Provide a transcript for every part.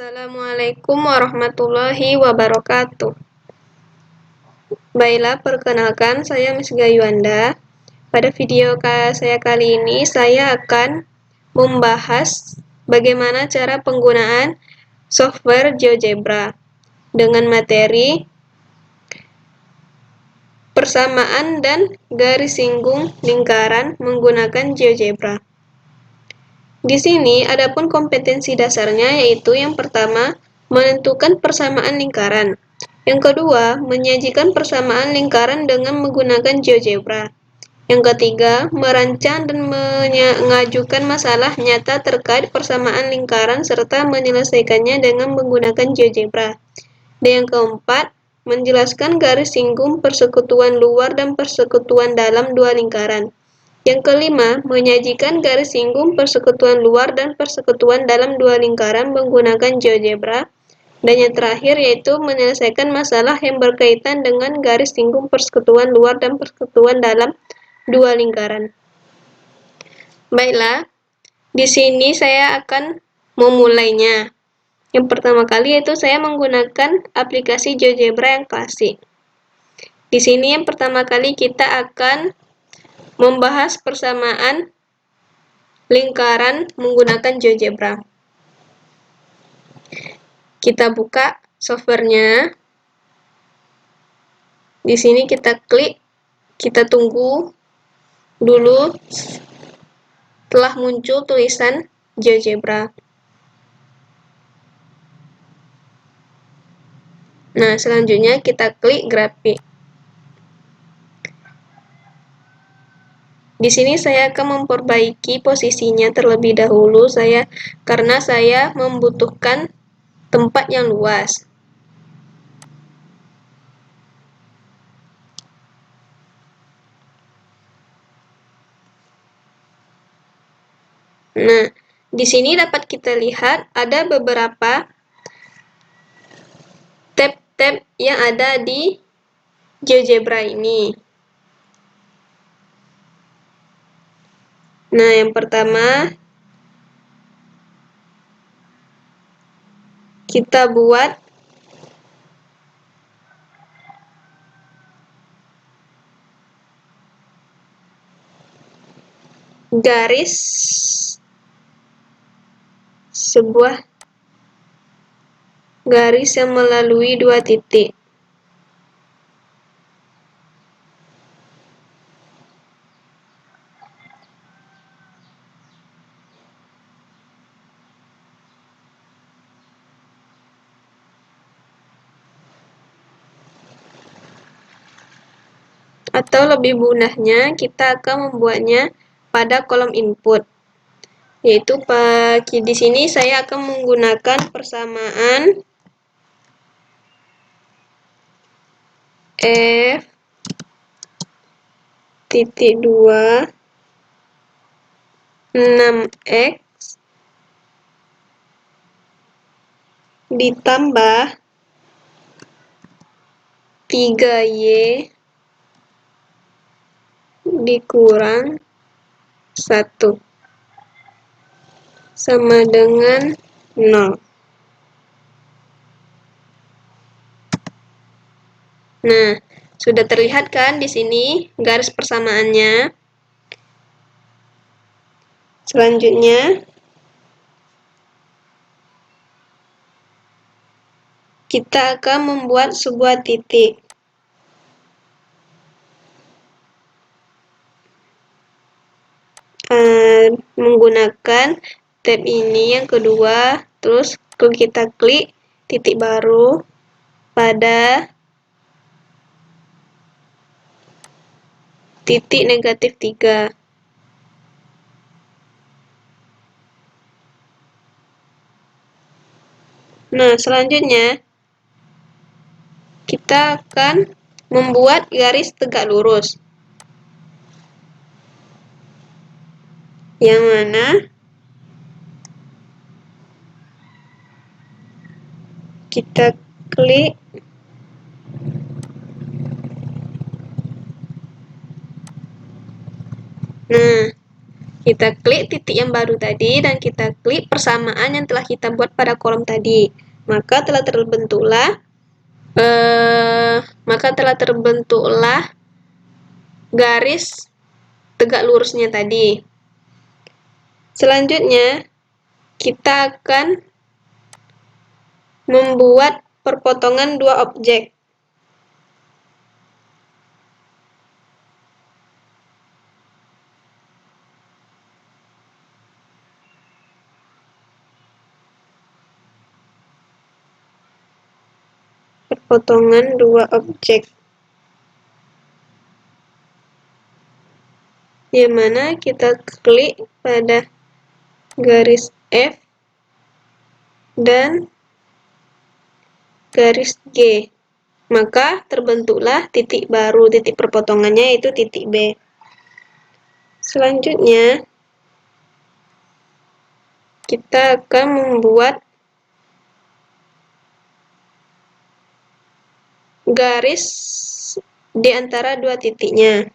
Assalamualaikum warahmatullahi wabarakatuh. Baiklah, perkenalkan, saya Miss Gayuanda. Pada video saya kali ini, saya akan membahas bagaimana cara penggunaan software GeoGebra dengan materi persamaan dan garis singgung lingkaran menggunakan GeoGebra. Di sini adapun kompetensi dasarnya, yaitu yang pertama, menentukan persamaan lingkaran. Yang kedua, menyajikan persamaan lingkaran dengan menggunakan GeoGebra. Yang ketiga, merancang dan mengajukan masalah nyata terkait persamaan lingkaran serta menyelesaikannya dengan menggunakan GeoGebra. Dan yang keempat, menjelaskan garis singgung persekutuan luar dan persekutuan dalam dua lingkaran. Yang kelima, menyajikan garis singgung persekutuan luar dan persekutuan dalam dua lingkaran menggunakan GeoGebra. Dan yang terakhir yaitu menyelesaikan masalah yang berkaitan dengan garis singgung persekutuan luar dan persekutuan dalam dua lingkaran. Baiklah, di sini saya akan memulainya. Yang pertama kali yaitu saya menggunakan aplikasi GeoGebra yang klasik. Di sini yang pertama kali kita akan membahas persamaan lingkaran menggunakan GeoGebra. Kita buka softwarenya. Di sini kita klik, kita tunggu dulu telah muncul tulisan GeoGebra. Nah, selanjutnya kita klik grafik. Di sini saya akan memperbaiki posisinya terlebih dahulu karena saya membutuhkan tempat yang luas. Nah, di sini dapat kita lihat ada beberapa tab-tab yang ada di GeoGebra ini. Nah, yang pertama kita buat sebuah garis yang melalui dua titik. Atau lebih mudahnya, kita akan membuatnya pada kolom input. Yaitu di sini saya akan menggunakan persamaan F titik 2 6x ditambah 3y dikurang 1 sama dengan 0. Nah, sudah terlihat kan di sini garis persamaannya. Selanjutnya, kita akan membuat sebuah titik. Menggunakan tab ini yang kedua, terus kita klik titik baru pada titik negatif 3. Nah, selanjutnya kita akan membuat garis tegak lurus, yang mana kita klik Kita klik titik yang baru tadi dan kita klik persamaan yang telah kita buat pada kolom tadi. Maka telah terbentuklah garis tegak lurusnya tadi. Selanjutnya, kita akan membuat perpotongan dua objek. Perpotongan dua objek. Yang mana kita klik pada garis F dan garis G. Maka terbentuklah titik baru, titik perpotongannya yaitu titik B. Selanjutnya, kita akan membuat garis di antara dua titiknya.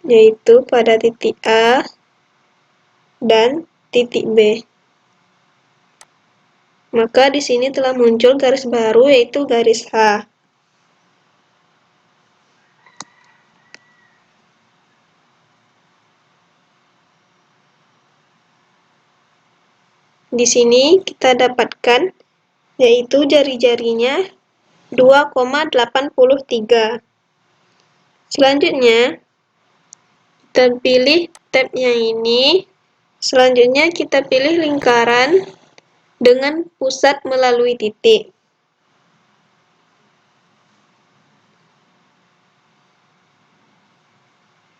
Yaitu pada titik A dan titik B. Maka di sini telah muncul garis baru yaitu garis H. Di sini kita dapatkan yaitu jari-jarinya 2,83. Selanjutnya, kita pilih tab yang ini. Selanjutnya, kita pilih lingkaran dengan pusat melalui titik.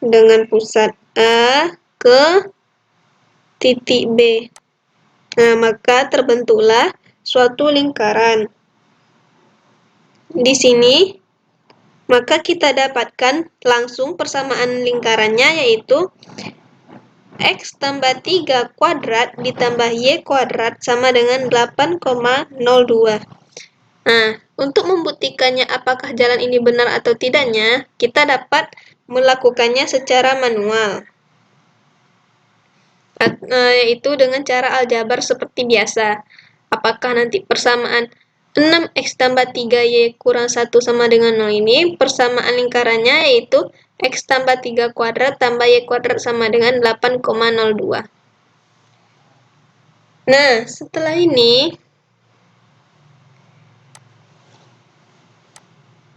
Dengan pusat A ke titik B. Nah, maka terbentuklah suatu lingkaran. Di sini, maka kita dapatkan langsung persamaan lingkarannya yaitu X tambah 3 kuadrat ditambah Y kuadrat sama dengan 8,02. Nah, untuk membuktikannya apakah jalan ini benar atau tidaknya, kita dapat melakukannya secara manual. Yaitu dengan cara aljabar seperti biasa. Apakah nanti persamaan 6X tambah 3Y kurang 1 sama dengan 0 ini, persamaan lingkarannya yaitu X tambah 3 kuadrat tambah Y kuadrat sama dengan 8,02. Nah, setelah ini,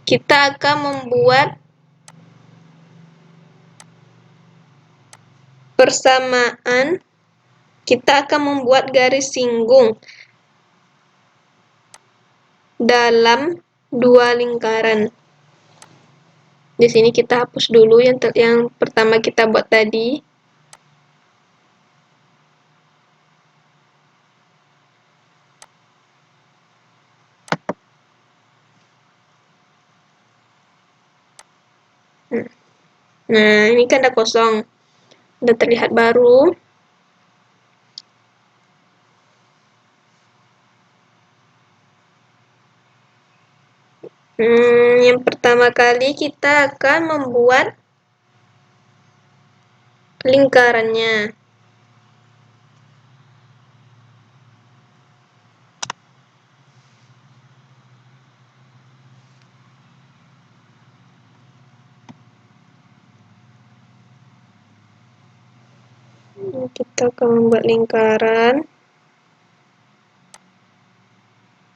kita akan membuat persamaan, kita akan membuat garis singgung dalam dua lingkaran. Di sini kita hapus dulu yang pertama kita buat tadi. Nah, ini kan udah kosong. Udah terlihat baru. Yang pertama kali kita akan membuat lingkarannya. Kita akan membuat lingkaran.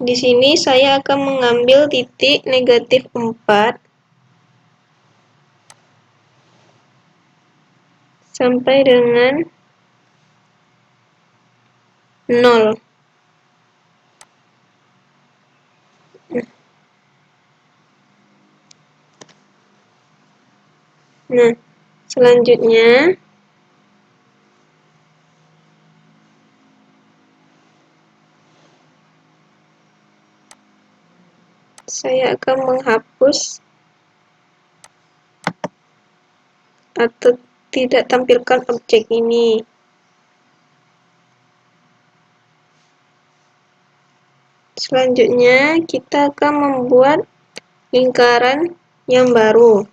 Di sini saya akan mengambil titik negatif 4 sampai dengan 0. Nah, selanjutnya saya akan menghapus atau tidak tampilkan objek ini. Selanjutnya kita akan membuat lingkaran yang baru.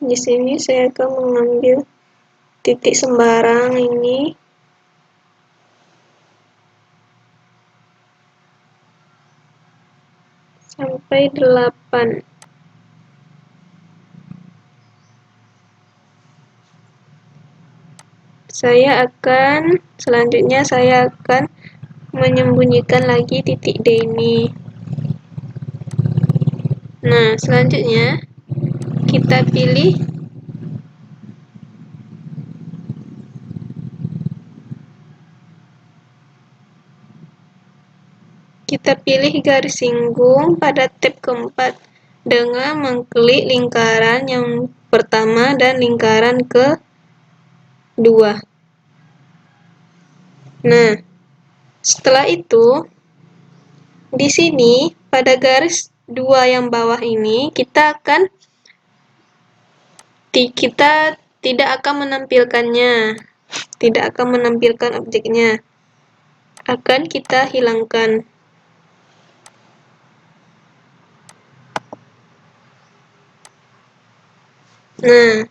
Di sini saya akan mengambil titik sembarang ini. Sampai 8. Selanjutnya saya akan menyembunyikan lagi titik D ini. Nah, selanjutnya kita pilih garis singgung pada tab keempat dengan mengklik lingkaran yang pertama dan lingkaran kedua. Nah, setelah itu di sini pada garis 2 yang bawah ini kita tidak akan menampilkannya, tidak akan menampilkan objeknya. Akan kita hilangkan. Nah,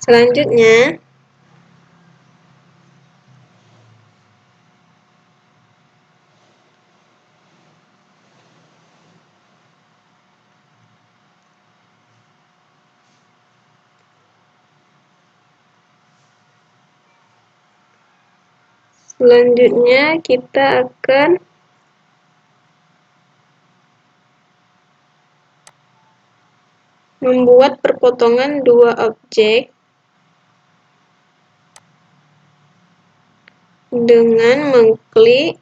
selanjutnya kita akan membuat perpotongan dua objek dengan mengklik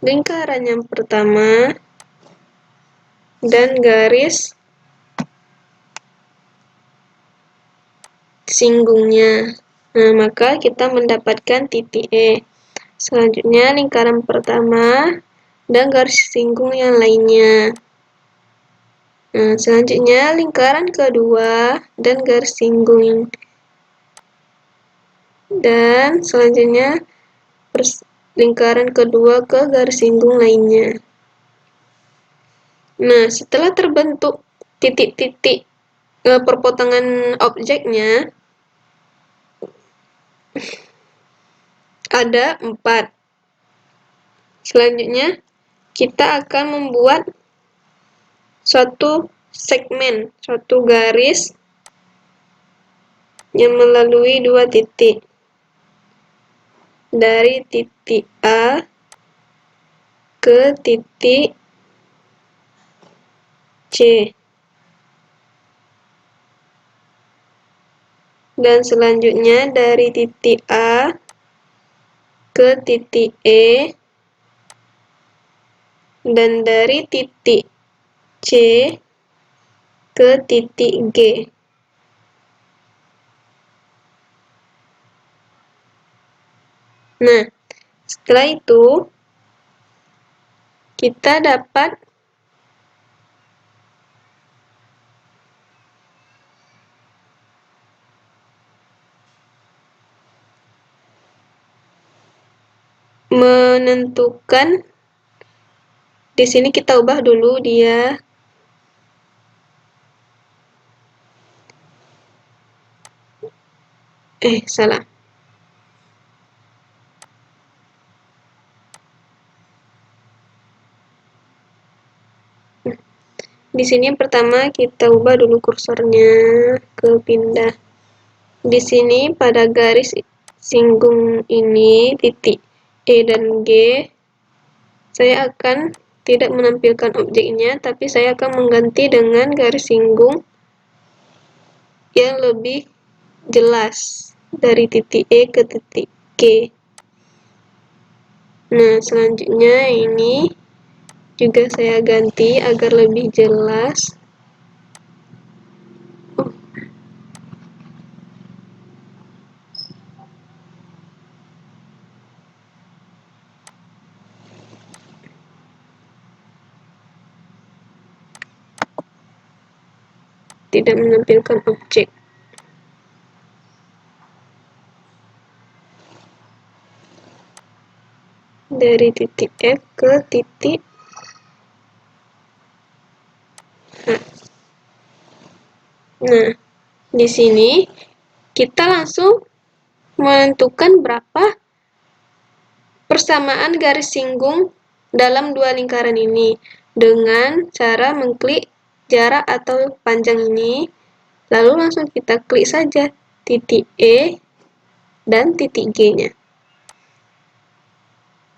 lingkaran yang pertama dan garis singgungnya. Nah, maka kita mendapatkan titik E. Selanjutnya lingkaran pertama dan garis singgung yang lainnya. Nah, selanjutnya lingkaran kedua dan garis singgung. Dan selanjutnya lingkaran kedua ke garis singgung lainnya. Nah, setelah terbentuk titik-titik perpotongan objeknya, ada 4. Selanjutnya, kita akan membuat suatu segmen, suatu garis yang melalui 2 titik. Dari titik A ke titik C. Dan selanjutnya dari titik A ke titik E. Dan dari titik C ke titik G. Nah, setelah itu kita dapat menentukan. Di sini kita ubah dulu dia. Salah. Di sini yang pertama kita ubah dulu kursornya ke pindah. Di sini pada garis singgung ini titik E dan G, saya akan tidak menampilkan objeknya, tapi saya akan mengganti dengan garis singgung yang lebih jelas dari titik E ke titik G. Nah, selanjutnya ini juga saya ganti agar lebih jelas. Tidak menampilkan objek. dari titik F ke titik H. Nah, di sini kita langsung menentukan berapa persamaan garis singgung dalam dua lingkaran ini dengan cara mengklik jarak atau panjang ini, lalu langsung kita klik saja titik E dan titik G-nya.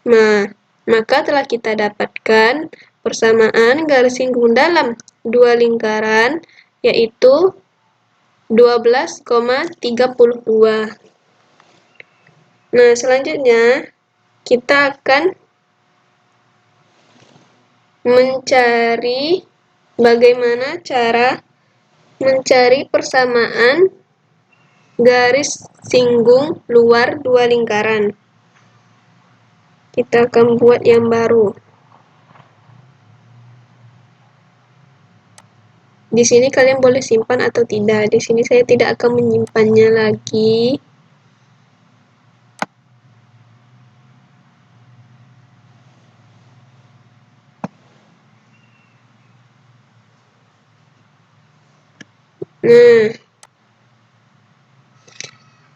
Nah, maka telah kita dapatkan persamaan garis singgung dalam dua lingkaran, yaitu 12,32. Nah, selanjutnya kita akan mencari bagaimana cara mencari persamaan garis singgung luar dua lingkaran. Kita akan buat yang baru. Di sini kalian boleh simpan atau tidak. Di sini saya tidak akan menyimpannya lagi. Nah,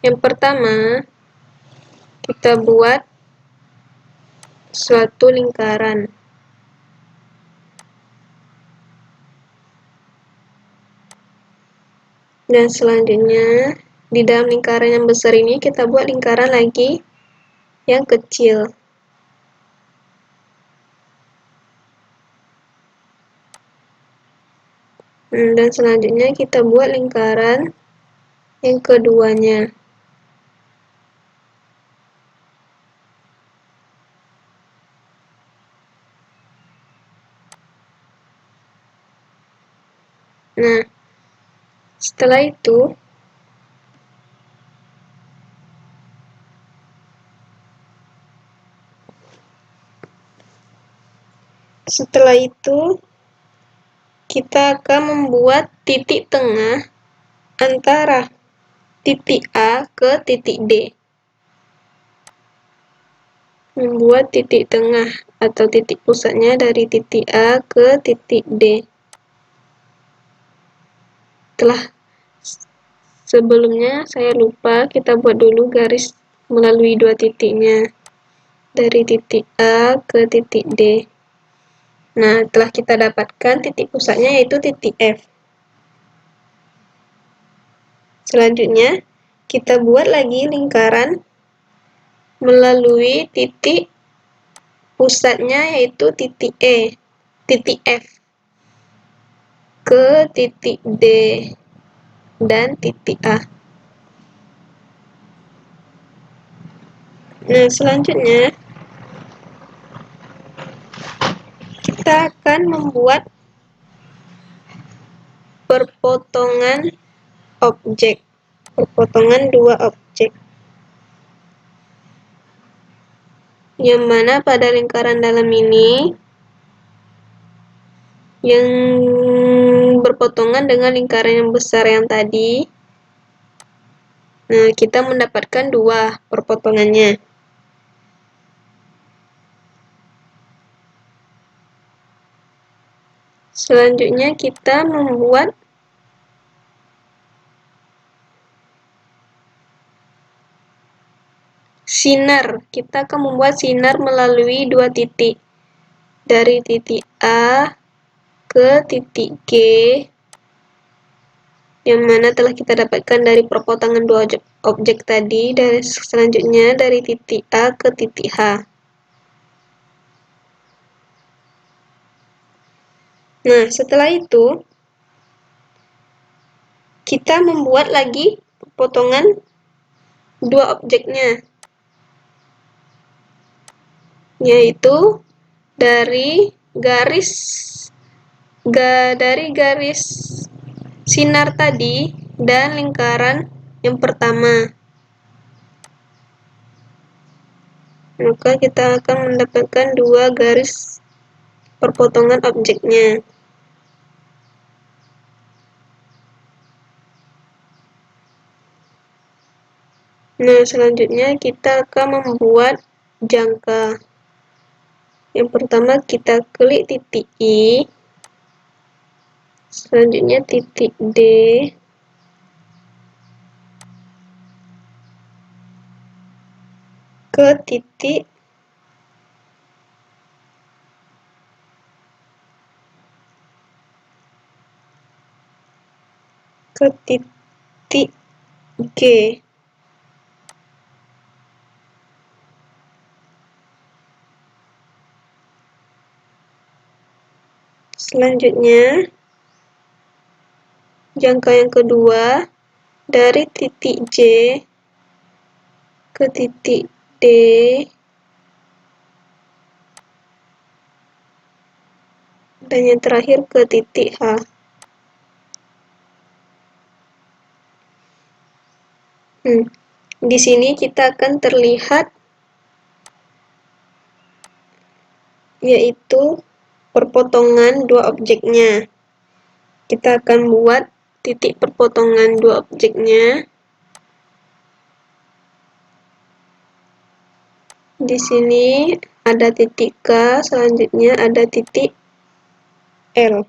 yang pertama kita buat suatu lingkaran. Dan selanjutnya, di dalam lingkaran yang besar ini kita buat lingkaran lagi yang kecil. Dan selanjutnya kita buat lingkaran yang keduanya. Nah, setelah itu kita akan membuat titik tengah antara titik A ke titik D. Membuat titik tengah atau titik pusatnya dari titik A ke titik D. Sebelumnya saya lupa, kita buat dulu garis melalui dua titiknya dari titik A ke titik D. Nah, telah kita dapatkan titik pusatnya yaitu titik F. Selanjutnya, kita buat lagi lingkaran melalui titik pusatnya yaitu titik E, titik F, ke titik D dan titik A. Nah, selanjutnya kita akan membuat perpotongan objek, perpotongan dua objek, yang mana pada lingkaran dalam ini yang berpotongan dengan lingkaran yang besar yang tadi. Nah, kita mendapatkan dua perpotongannya. Selanjutnya kita membuat sinar. Kita akan membuat sinar melalui dua titik. Dari titik A ke titik G, yang mana telah kita dapatkan dari perpotongan dua objek tadi. Dan selanjutnya dari titik A ke titik H. Nah, setelah itu kita membuat lagi potongan dua objeknya, yaitu dari garis sinar tadi dan lingkaran yang pertama. Maka kita akan mendapatkan dua garis perpotongan objeknya. Nah, selanjutnya kita akan membuat jangka. Yang pertama kita klik titik I, selanjutnya titik D, ke titik G. Selanjutnya, jangka yang kedua, dari titik J ke titik D, dan yang terakhir ke titik H. Di sini kita akan terlihat yaitu perpotongan dua objeknya. Kita akan buat titik perpotongan dua objeknya. Di sini ada titik K, selanjutnya ada titik L.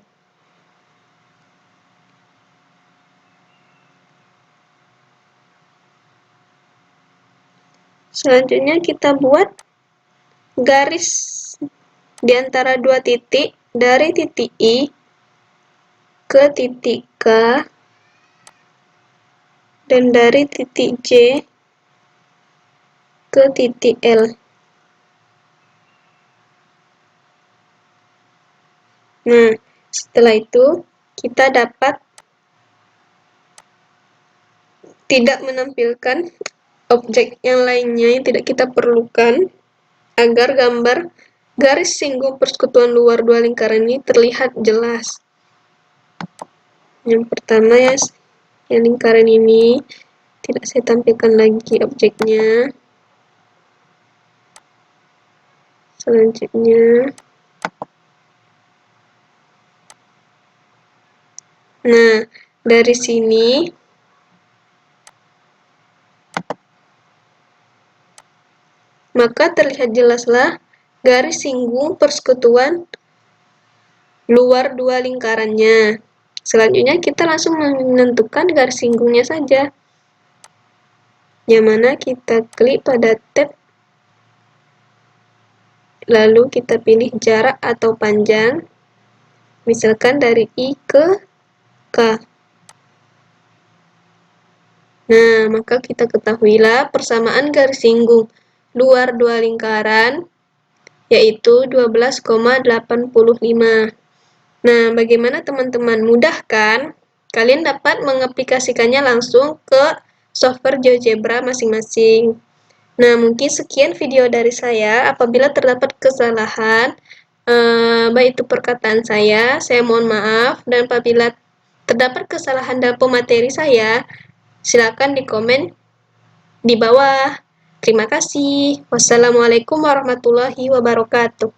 Selanjutnya kita buat garis di antara dua titik, dari titik I ke titik K, dan dari titik J ke titik L. Nah, setelah itu kita dapat tidak menampilkan objek yang lainnya yang tidak kita perlukan agar gambar garis singgung persekutuan luar dua lingkaran ini terlihat jelas. Yang pertama ya, yang lingkaran ini tidak saya tampilkan lagi objeknya. Selanjutnya, nah dari sini maka terlihat jelaslah garis singgung persekutuan luar dua lingkarannya. Selanjutnya kita langsung menentukan garis singgungnya saja, yang mana kita klik pada tab, lalu kita pilih jarak atau panjang, misalkan dari I ke K. Nah, maka kita ketahuilah persamaan garis singgung luar dua lingkaran yaitu 12,85. Nah, bagaimana teman-teman? Mudah kan? Kalian dapat mengaplikasikannya langsung ke software GeoGebra masing-masing. Nah, mungkin sekian video dari saya. Apabila terdapat kesalahan, baik itu perkataan saya mohon maaf. Dan apabila terdapat kesalahan dalam pemateri saya, silakan di komen di bawah. Terima kasih. Wassalamualaikum warahmatullahi wabarakatuh.